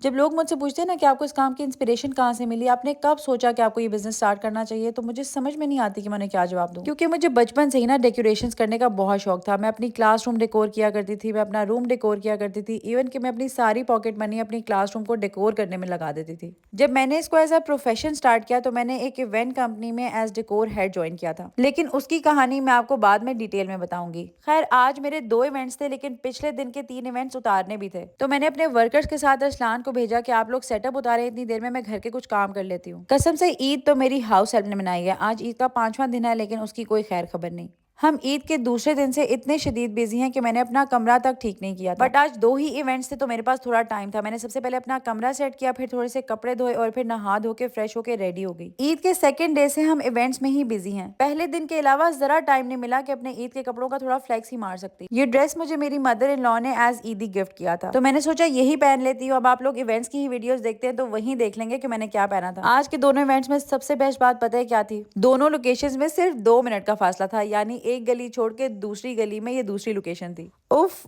جب لوگ مجھ سے پوچھتے ہیں نا کہ آپ کو اس کام کی انسپریشن کہاں سے ملی، آپ نے کب سوچا کہ آپ کو یہ بزنس اسٹارٹ کرنا چاہیے، تو مجھے سمجھ میں نہیں آتی کہ میں نے کیا جواب دوں، کیونکہ مجھے بچپن سے ہی نا ڈیکوریشنز کرنے کا بہت شوق تھا۔ میں اپنی کلاس روم ڈیکور کیا کرتی تھی، میں اپنا روم ڈیکور کیا کرتی تھی، ایون کہ میں اپنی ساری پاکٹ منی اپنی کلاس روم کو ڈیکور کرنے میں لگا دیتی تھی۔ جب میں نے اس کو ایز اے پروفیشن اسٹارٹ کیا تو میں نے ایک ایونٹ کمپنی میں ایز ڈیکور ہیڈ جوائن کیا تھا، لیکن اس کی کہانی میں آپ کو بعد میں ڈیٹیل میں بتاؤں گی۔ خیر، آج میرے 2 ایونٹس تھے، لیکن پچھلے دن کے 3 ایونٹس اتارنے بھی تھے، تو میں نے اپنے ورکرز کے ساتھ ارسلان کو بھیجا کہ آپ لوگ سیٹ اپ اتارے، اتنی دیر میں گھر کے کچھ کام کر لیتی ہوں۔ قسم سے عید تو میری ہاؤس ہیلپ نے منائی ہے، آج عید کا 5واں دن ہے، لیکن اس کی کوئی خیر خبر نہیں۔ ہم عید کے دوسرے دن سے اتنے شدید بیزی ہیں کہ میں نے اپنا کمرہ تک ٹھیک نہیں کیا تھا، بٹ آج 2 ہی ایونٹس تھے تو میرے پاس تھوڑا ٹائم تھا۔ میں نے سب سے پہلے اپنا کمرہ سیٹ کیا، پھر تھوڑے سے کپڑے دھوئے اور پھر نہا دھو کے فریش ہو کے ریڈی ہو گئی۔ عید کے سیکنڈ ڈے سے ہم ایونٹس میں ہی بیزی ہیں۔ پہلے دن کے علاوہ ذرا ٹائم نہیں ملا کہ اپنے عید کے کپڑوں کا تھوڑا فلیکس ہی مار سکتی۔ یہ ڈریس مجھے میری مدر ان لا نے ایز عیدی گفٹ کیا تھا، تو میں نے سوچا یہی پہن لیتی ہوں۔ اب آپ لوگ ایونٹس کی ہی ویڈیوز دیکھتے ہیں تو وہیں دیکھ لیں گے کہ میں نے کیا پہنا تھا۔ آج کے دونوں ایونٹس میں سب سے بیسٹ بات پتہ ہے کیا تھی؟ دونوں لوکیشنز میں صرف 2 منٹ کا فاصلہ تھا، یعنی ایک گلی چھوڑ کے دوسری گلی میں یہ دوسری لوکیشن تھی۔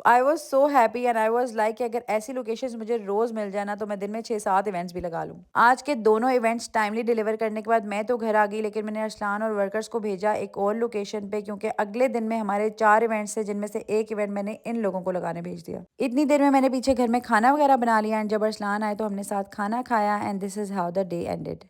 I was so happy and I was like کہ اگر ایسی لوکیشنز مجھے روز مل جائے نا تو میں دن میں 6-7 ایونٹس بھی لگا لوں۔ آج کے دونوں ایونٹس ٹائملی ڈیلیور کرنے کے بعد میں تو گھر آ گئی، لیکن میں نے ارسلان اور ورکرز کو بھیجا ایک اور لوکیشن پہ، کیونکہ اگلے دن میں ہمارے 4 ایونٹس تھے، جن میں سے ایک ایونٹ میں نے ان لوگوں کو لگانے بھیج دیا۔ اتنی دیر میں نے پیچھے گھر میں کھانا وغیرہ بنا لیا، اینڈ جب ارسلان آئے تو ہم نے ساتھ کھانا کھایا، and this is how the day ended.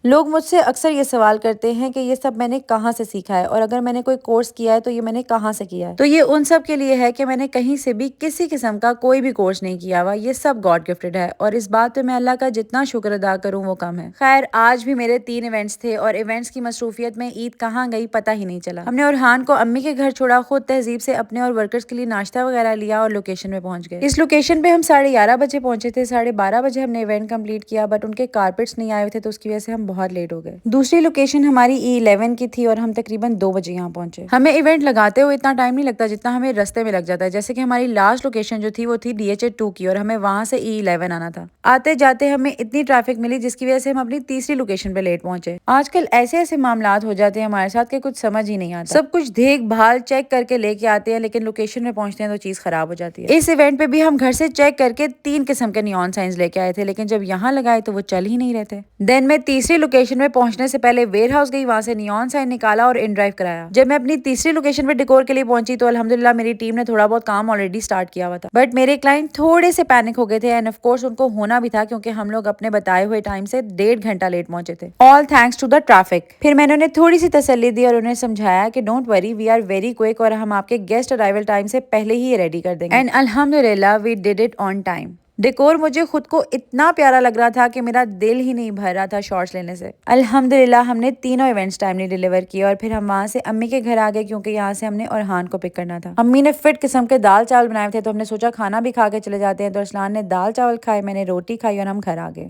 لوگ مجھ سے اکثر یہ سوال کرتے ہیں کہ یہ سب میں نے کہاں سے سیکھا ہے، اور اگر میں نے کوئی کورس کیا ہے تو یہ میں نے کہاں سے کیا ہے؟ تو یہ ان سب کے لیے ہے کہ میں نے کہیں سے بھی کسی قسم کا کوئی بھی کورس نہیں کیا ہوا، یہ سب گاڈ گفٹڈ ہے، اور اس بات پہ میں اللہ کا جتنا شکر ادا کروں وہ کم ہے۔ خیر، آج بھی میرے 3 ایونٹس تھے، اور ایونٹس کی مصروفیت میں عید کہاں گئی پتہ ہی نہیں چلا۔ ہم نے اورحان کو امی کے گھر چھوڑا، خود تہذیب سے اپنے اور ورکرز کے لیے ناشتہ وغیرہ لیا اور لوکیشن میں پہنچ گئے۔ اس لوکیشن پہ ہم 11:30 بجے پہنچے تھے، 12:30 بجے ہم نے ایونٹ کمپلیٹ کیا، بٹ ان کے کارپیٹس نہیں آئے ہوئے تھے تو اس کی وجہ سے ہم بہت لیٹ ہو گئے۔ دوسری لوکیشن ہماری E11 کی تھی اور ہم تقریباً 2 بجے یہاں پہنچے۔ ہمیں ایونٹ لگاتے ہوئے اتنا ٹائم نہیں لگتا جتنا ہمیں رستے میں لگ جاتا ہے، جیسے کہ ہماری لاسٹ لوکیشن جو تھی وہ تھی DHA2 کی، اور ہمیں وہاں سے E11 آنا تھا۔ آتے جاتے ہمیں اتنی ٹریفک ملی جس کی وجہ سے ہم اپنی تیسری لوکیشن پہ لیٹ پہنچے۔ آج کل ایسے ایسے معاملات ہو جاتے ہیں ہمارے ساتھ کہ کچھ سمجھ ہی نہیں آتا، سب کچھ دیکھ بھال چیک کر کے لے کے آتے ہیں، لیکن لوکیشن میں پہنچتے ہیں تو چیز خراب ہو جاتی ہے۔ اس ایونٹ پہ بھی ہم گھر سے چیک کر کے 3 قسم کے نیون سائنز لے کے آئے تھے، لیکن جب یہاں لگائے تو وہ چل ہی نہیں رہتے۔ دین میں تیسری لوکیشن میں پہنچنے سے پہلے ویئر ہاؤس گئی، وہاں سے نیون سائن نکالا اور ان ڈرائیو کرایا۔ جب میں اپنی تیسری لوکیشن پہ ڈیکور کے لیے پہنچی تو الحمدللہ میری ٹیم نے تھوڑا بہت کام آلریڈی سٹارٹ کیا ہوا تھا، بٹ میرے کلائنٹ تھوڑے سے پینک ہو گئے تھے، اینڈ آف کورس ان کو ہونا بھی تھا کیونکہ ہم لوگ اپنے بتائے ہوئے ٹائم سے 1.5 گھنٹہ لیٹ پہنچے تھے، all thanks to the traffic. پھر میں نے انہیں تھوڑی سی تسلی دی اور انہیں سمجھایا کہ don't worry, we are very quick, اور ہم آپ کے گیسٹ ارائیول ٹائم سے پہلے ہی ریڈی کر دیں گے، اینڈ الحمدللہ we did it on time. Decor مجھے خود کو اتنا پیارا لگ رہا تھا کہ میرا دل ہی نہیں بھر رہا تھا شارٹس لینے سے۔ الحمدللہ ہم نے تینوں ایونٹس ٹائملی ڈیلیور کیے، اور پھر ہم وہاں سے امی کے گھر آ گئے کیونکہ یہاں سے ہم نے اورحان کو پک کرنا تھا۔ امی نے فٹ قسم کے دال چاول بنائے تھے تو ہم نے سوچا کھانا بھی کھا کے چلے جاتے ہیں، تو ارسلان نے دال چاول کھائے، میں نے روٹی کھائی، اور ہم گھر آ گئے۔